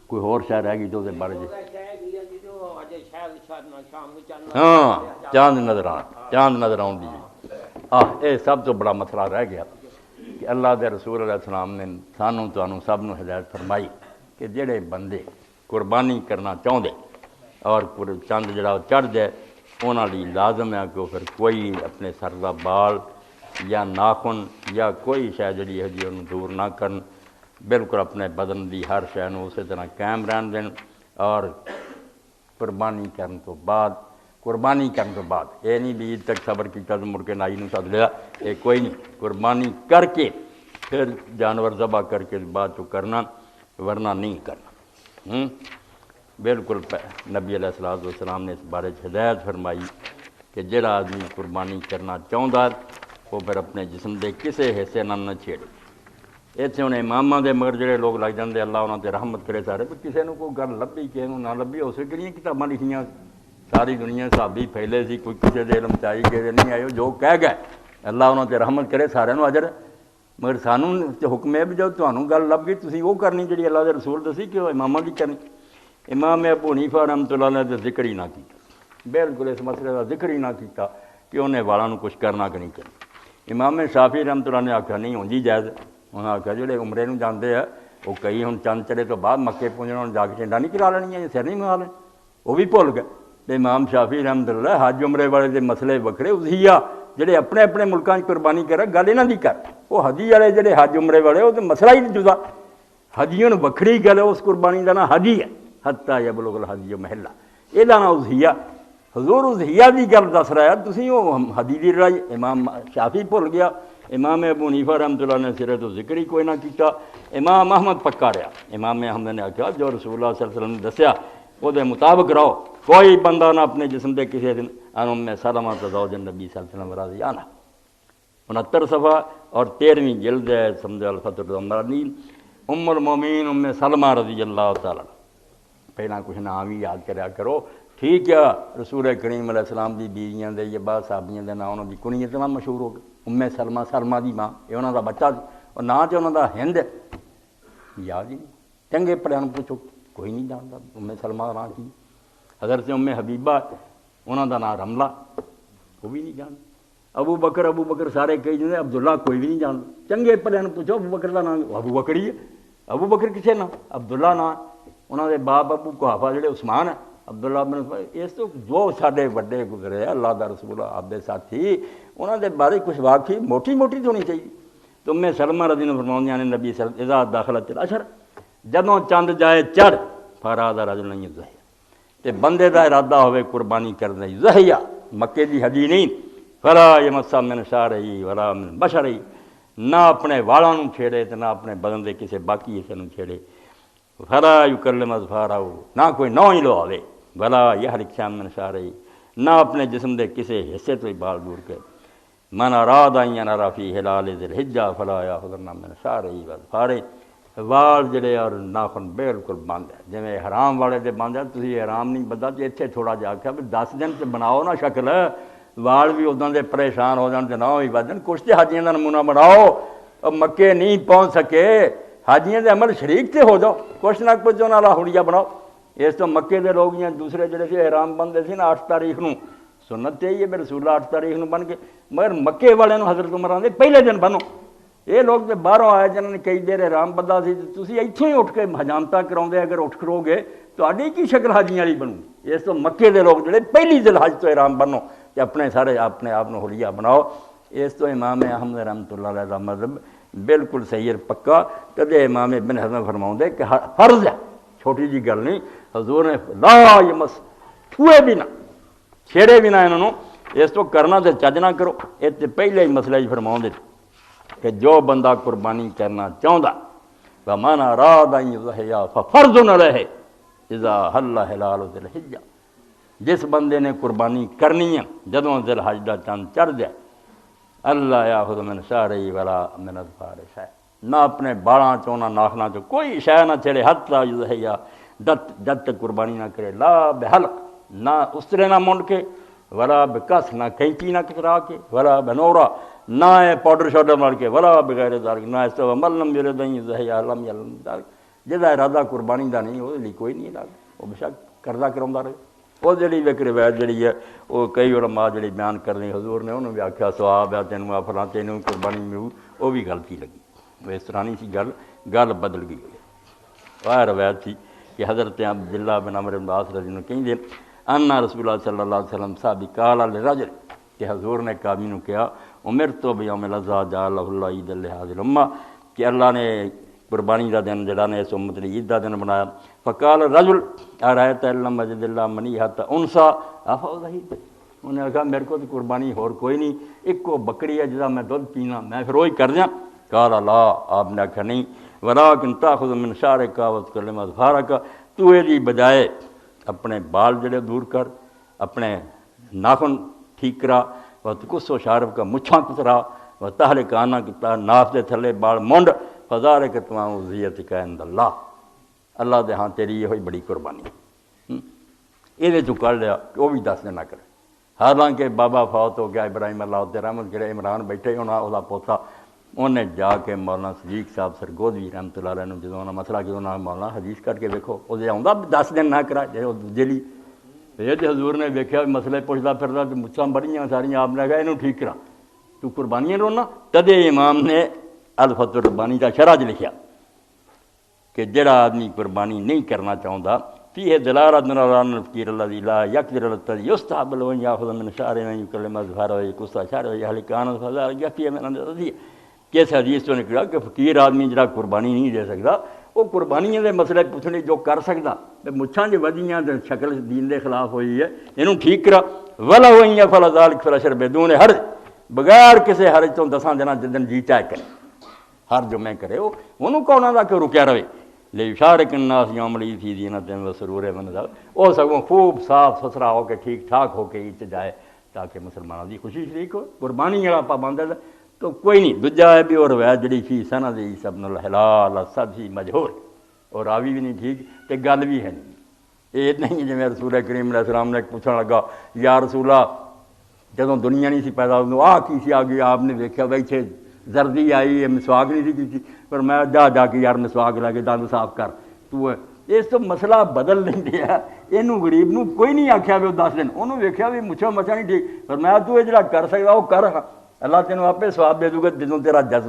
کوئی ہور شے رہ گئی تو دے بارے ہاں چاند نظر آن دی یہ سب تو بڑا مسئلہ رہ گیا کہ اللہ دے رسول علیہ السلام نے سانوں تانوں سب نو ہدایت فرمائی کہ جڑے بندے قربانی کرنا چاہتے اور چند جڑا چڑھ جائے انہاں لئی لازم ہے کہ پھر کوئی اپنے سر دا بال یا ناخن یا کوئی شے جڑی ہے جی انہوں دور نہ کرن، بالکل اپنے بدن دی ہر شے نو اسی طرح قائم رہن دین، اور قربانی کرن تو بعد یہ نہیں بھی عید تک صبر کیتا تو مڑ کے نائی نو سد لیا، یہ کوئی نہیں، قربانی کر کے پھر جانور ذبح کر کے بعد تو کرنا، ورنہ نہیں کرنا۔ بالکل نبی علیہ الصلوۃ والسلام نے اس بارے ہدایت فرمائی کہ جڑا آدمی قربانی کرنا چاہتا وہ پھر اپنے جسم دے کسے حصے نہ چھیڑے۔ اتنے ہوں اماماں دے مگر جڑے لوگ لگ جاندے اللہ انہاں تے رحمت کرے سارے، پر کسے نو کوئی گل لبھی کسے نو نہ لبھی، اسے کہڑیاں کتاباں لکھیاں ساری دنیا صحابی پھیلے سی، کوئی کسے دے علم چاہی کسے نہیں آئے، جو کہہ گئے اللہ انہاں تے رحمت کرے سارے نو اجر، مگر سانوں تے حکم ہے بھی جو تانوں گل لب گئی تسی وہ کرنی جڑی اللہ دے رسول دسی کہ اماماں دی کرنی۔ امام ابو حنیفہ رحمۃ اللہ علیہ نے ذکر ہی نہ کیتا، بالکل اس مسئلے کا ذکر ہی نہ کیتا کہ انہیں والاں نو کچھ کرنا کہ نہیں کرنا۔ امام شافعی رحمۃ اللہ نے آکھا نہیں ہوں جی جائز، انہاں آکھا جڑے عمرے نو جاندے ہیں وہ کئی ہن چند چڑھے تو بعد مکے پہنچنا جا کے چنڈا نہیں کرا لینی ہے، سر نہیں مار لیں، وہ بھی بھول گئے۔ تے امام شافعی رحمۃ اللہ حج عمرے والے دے مسئلے وکھرے، اضحیہ جڑے اپنے اپنے ملکاں قربانی کرے گل انہاں دی کر، وہ حجی والے جڑے حج عمرے والے وہ تو مسئلہ ہی جدا، حجیوں وکھری گل ہے، اس قربانی کا نام حجی ہے، حتی یبلغ الحدی محلہ، یہ نام اضحیہ۔ حضور اضحیہ دی گل دس رہا ہے، تسی وہ حدی دی لڑائی، امام شافعی بھول گیا، امام ابو حنیفہ رحمۃ اللہ نے سرے تو ذکر ہی کوئی نہ کیتا۔ امام احمد پکا رہا، امام احمد نے آکھا جو رسول اللہ صلی اللہ علیہ وسلم نے دسیا وہ دے مطابق رہو، کوئی بندہ نہ اپنے جسم دے کسی دن ام سلمہ زوج النبی صلی اللہ علیہ وسلم راضی عنہ، 69 صفحہ اور 13ویں جلد ہے سمجھ الفتح الامرانین، ام المومنین ام سلمہ رضی اللہ تعالیٰ۔ پہلا کچھ نام ہی یاد کریا کرو، ٹھیک ہے رسول کریم علیہ السلام دی بیویاں دے یہ بعض صحابیاں دے نام انہاں دی کنیت تمام مشہور ہو گئے، ام سلمہ، سلمہ دی ماں، یہ انہاں دا بچہ سی، اور نا تے انہاں دا ہند ہے، یاد ہی نہیں، چنگے پڑھیاں نوں پوچھو کوئی نہیں جانتا ام سلمہ دا نام کی۔ حضرت ام حبیبہ انہاں دا نام رملہ، وہ بھی نہیں جانتا۔ ابو بکر سارے کہی جاندے، عبداللہ کوئی بھی نہیں جانتا، چنگے پڑھیاں نوں پوچھو ابو بکر دا نام، ابو بکر ہی ہے، ابو بکر کسے نام، عبداللہ نام، انہاں دے باپ ابو قحافہ جڑے عثمان ہے، عبداللہ بن اس تو جو ساڈے وڈے گزرے اللہ دا رسول آپ دے ساتھی، انہاں دے بارے کچھ واقعی موٹی تو ہونی چاہیے۔ تو ام سلمہ رضی اللہ عنہا فرماؤندیاں نے نبی صلی اللہ علیہ وسلم اذا دخلت العشر، جدوں چند جائے چڑھ، فراد رجل یضحی، تے بندے دا ارادہ ہوئے قربانی کرنے ضحیہ، مکے دی حدی نہیں، فلا یمس من شعرہ ولا من بشرہ، نہ اپنے والاں نوں چھیڑے تے نہ اپنے بدن دے کسے باقی حصے نوں چھیڑے، فلا یکلم اظفارہ، نہ کوئی نو ہی لواوے، ولا یحلق شیئا من شعرہ، نہ اپنے جسم دے کسے حصے تو ہی بال دور کرے، من اراد ان ینر فی ہلال ذی الحجہ فلا یاخذن من شعرہ واظفارہ، وال جڑے اور ناخن بالکل بند ہے، جویں حرام والے دے بند ہے، تسی حرام نہیں بندہ تے اتنے تھوڑا جا کے 10 دن تے بناؤ نا شکل، وال بھی اداں دے پریشان ہو جان تے نہ ہوئی وجن، کچھ تے حاجیاں دا نمونہ بناؤ، اب مکے نہیں پہنچ سکے حاجیاں دے عمل شریک تے ہو جاؤ، کچھ نہ کچھ انہاں لا ہڑیا بناؤ۔ اس تو مکے دے لوگ یا دوسرے جڑے سی احرام بندے سی نا 8 تاریخ نو، سنت تے یہ بھی رسول اللہ 8 تاریخ نو بن کے، مگر مکے والے نو حضرت عمر آندے پہلے دن بنو، یہ لوگ تے باہروں آئے جنہوں نے کئی دیر احرام بندہ سی، تسی ایتھوں ہی اٹھ کے حجامتاں کراؤندے، اگر اٹھ کرو گے تہاڈی کی شکل حاجیاں والی بنو، اس تو مکے دے لوگ جڑے پہلی ذی الحج تو احرام بنو تے اپنے سارے اپنے آپ نو حلیہ بناؤ۔ اس تو امام احمد رحمۃ اللہ علیہ دا مذہب بالکل صحیح پکا، کدے امام ابن حزم فرماؤندے کہ فرض ہے، چھوٹی جی گل نہیں، حضور نے لا یمس، چھوئے بھی نہ چھیڑے بھی نہ انہوں، اس تو کرنا تے چج نہ کرو، یہ تے پہلے ہی مسئلہ ہی فرماؤندے کہ جو بندہ قربانی کرنا چاہتا ومن اراد ان یضحی ففرض علیہ اذا حل ہلال ذی الحجہ، جس بندے نے قربانی کرنی ہے جدوں ذی الحج دا چند چڑھ جائے، اللہ یاخذ من شعرہ ولا من اظفار شیء، نہ اپنے بالاں چوں نہ ناخناں چوں کوئی شے نہ چھڑے، حتی یضحی، جب تک قربانی نہ کرے، لا بحلق، نہ اس طرح نہ منڈ کے، ولا بکس، نہ کینچی نہ کترا کے، ولا بنورا، نہ پاؤڈر شاؤڈر مار کے، ولا بغیر ذالک، نہ اس تو من لم یرد ان یضحی لم یلم ذالک، جہاں ارادہ قربانی کا نہیں وہ کوئی نہیں ارادہ، وہ بشک کردہ کراؤں رہے۔ وہ جڑی ایک روایت جڑی ہے وہ کئی علماء جڑی بیان کرنے حضور نے انہوں بھی آخیا سواب ہے تینوں آ فلاں تینوں قربانی ملو، وہ بھی غلطی لگی، وہ اس طرح نہیں سی گل بدل گئی۔ وہ روایت تھی کہ حضرت عبداللہ بن عمرو بن عاص رضی اللہ عنہ کہیں انا رسول اللہ صلی اللہ علیہ وسلم صاحب قال للرجل کہ حضور نے قاضی نے کہا امرت بیوم الاضحیٰ جعلہ اللہ عید لہذه الامہ کہ اللہ نے قربانی کا دن جڑا نے اس امت نے عید کا دن بنایا۔ فقال الرجل ارأیت ان لم یجد اللہ منیحۃ انثی افاضحیۃ، انہیں کہا میرے کو تو قربانی اور کوئی نہیں، ایک کو بکری ہے جہاں میں دودھ پینا میں پھر وہی کر دیا۔ قال لا، آپ نے کہا نہیں، ولکن تاخذ من شعرک وتکلم اظفارک، تو یہ بجائے اپنے بال جڑے دور کر، اپنے ناخن ٹھیک کرا، وتقص شارب کا مچھاں کترا، وتحلق عنک ناف دے تھلے بال مونڈ، فذلک تمام اضحیتک عند اللہ، اللہ دے ہاں تیری یہ ہوئی بڑی قربانی۔ یہ تو کر لیا وہ بھی دس دینا کرے، حالانکہ بابا فوت ہو گیا ابراہیم اللہ تے رحمت کرے، عمران بیٹھے ہونا وہ پوتا، انہیں جا کے مولانا صدیق صاحب سرگودوی رحمۃ اللہ علیہ جدوں انہیں مسئلہ کہ انہوں نے مولانا حدیث کر کے دیکھو وہ آؤں 10 دن نہ کرا جی جیلی یہ تو حضور نے دیکھا مسئلے پوچھتا پھرتا تو مچھاں بڑیاں ساریاں آپ نے کہا یہ ٹھیک کرا تو قربانیاں رونا۔ تدے امام نے الفت الربانی کا شرح لکھا کہ جڑا آدمی قربانی نہیں کرنا چاہتا فیہ دلالۃ علی ان الفقیر الذی لا یقدر علی التضحیہ یستحب له ان یاخذ من شعرہ ان یکلم اظفارہ ویقص شعرہ ویحلق عنہ فذلک یکفی من التضحیہ۔ کہ اس حدیث تو نکلا کہ فقیر آدمی جڑا قربانی نہیں دے سکتا وہ قربانیاں دے مسئلے پوچھنے جو کر سکتا، مچھاں جو ودیاں تے شکل دین دے خلاف ہوئی ہے انہوں ٹھیک کرا، وَلَوْ إِنْ يَفْعَلَ ذَلِكَ فَلَشَرْ بِدُونِ حرج، بغیر کسی حرج تو 10 دن جدن جی چاہے کرے ہر جمعے کرے وہ انہوں کو انہوں دا کہ رکیا رہے لِيُشَارِكِ النَّاسِ يَوْمَ الْعِيدِ فِي زِينَةٍ وَسُرُورٍ وَنَضَاءٍ، وہ سگوں خوب صاف ستھرا ہو کے ٹھیک ٹھاک ہو کے عید جائے تاکہ مسلمانوں کی خوشی شریک ہو۔ قربانی جڑا پابند ہے تو کوئی نہیں۔ دوجا ہے بھی اور روایت جڑی فی سند عیسی ابن الحلال الصدفی مجہول، اور راوی بھی نہیں ٹھیک تے گل بھی ہے نہیں، یہ نہیں جی رسول کریم علیہ السلام نے پوچھنے لگا یا رسول اللہ جدوں دنیا نہیں سی پیدا ہوئی آ کی سی آ گئی، آپ نے دیکھا بھائی اتنے زردی آئی ہے مسواک نہیں سی کی، پر میں جا کے یار مسواک لے کے دند صاف کر تو اس تو مسئلہ بدل نہیں دیا، یہ غریب نو کوئی نہیں آخیا بھی وہ 10 دن، انہوں ویکھیا بھی مچھا مچھا نہیں ٹھیک، پر میں تو یہ جڑا کر سکتا وہ کر، اللہ تینوں آپ ثواب دے دوں گا جدوں تیرا جذب